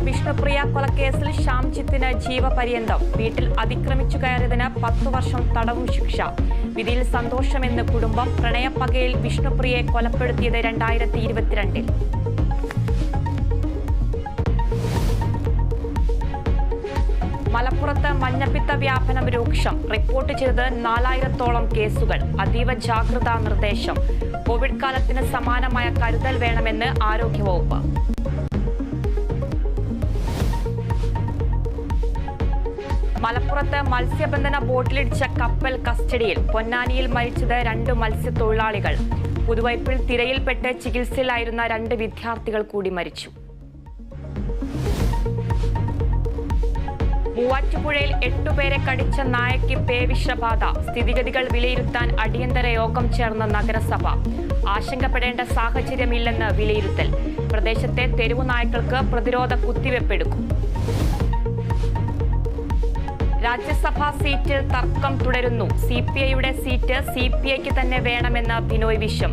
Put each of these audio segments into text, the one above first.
വിഷ്ണുപ്രിയ കൊലക്കേസിൽ ശ്യാംജിത്തിന് ജീവപര്യന്തം. വീട്ടിൽ അതിക്രമിച്ചു കയറിയതിന് 10 വർഷം തടവും ശിക്ഷ. വിധിയിൽ സന്തോഷമെന്ന് കുടുംബം. പ്രണയപ്പകയിൽ വിഷ്ണുപ്രിയയെ കൊലപ്പെടുത്തിയത് 2022-ൽ. മലപ്പുറത്ത് മഞ്ഞപ്പിത്ത വ്യാപനം രൂക്ഷം. റിപ്പോർട്ട് ചെയ്തത് 4000-ഓളം കേസുകൾ. അതീവ ജാഗ്രതാ നിർദ്ദേശം. കോവിഡ് കാലത്തിന് സമാനമായ കരുതൽ വേണമെന്ന് ആരോഗ്യവകുപ്പ്. മലപ്പുറത്ത് മത്സ്യബന്ധന ബോട്ടിലിടിച്ച കപ്പൽ കസ്റ്റഡിയിൽ. പൊന്നാനിയിൽ മരിച്ചത് 2 മത്സ്യത്തൊഴിലാളികൾ. പുതുവൈപ്പിൽ തിരയിൽപ്പെട്ട് ചികിത്സയിലായിരുന്ന 2 വിദ്യാർത്ഥികൾ കൂടി മരിച്ചു. മൂവാറ്റുപുഴയിൽ 8 പേരെ കടിച്ച നായയ്ക്ക് പേവിഷബാധ. സ്ഥിതിഗതികൾ വിലയിരുത്താൻ അടിയന്തര യോഗം ചേർന്ന നഗരസഭ. ആശങ്കപ്പെടേണ്ട സാഹചര്യമില്ലെന്ന് വിലയിരുത്തൽ. പ്രദേശത്തെ തെരുവു നായ്ക്കൾക്ക് പ്രതിരോധ കുത്തിവെപ്പെടുക്കും. രാജ്യസഭാ സീറ്റിൽ തർക്കം തുടരുന്നു. CPIയുടെ സീറ്റ് CPIക്ക് തന്നെ വേണമെന്ന് ബിനോയ് വിശ്വം.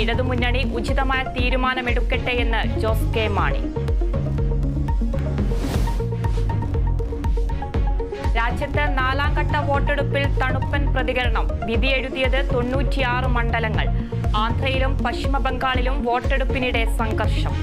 ഇടതുമുന്നണി ഉചിതമായ തീരുമാനമെടുക്കട്ടെ എന്ന് ജോസ് കെ മാണി. രാജ്യത്ത് 4ാം ഘട്ട വോട്ടെടുപ്പിൽ തണുപ്പൻ പ്രതികരണം. വിധി എഴുതിയത് 96 മണ്ഡലങ്ങൾ. ആന്ധ്രയിലും പശ്ചിമ ബംഗാളിലും വോട്ടെടുപ്പിനിടെ സംഘർഷം.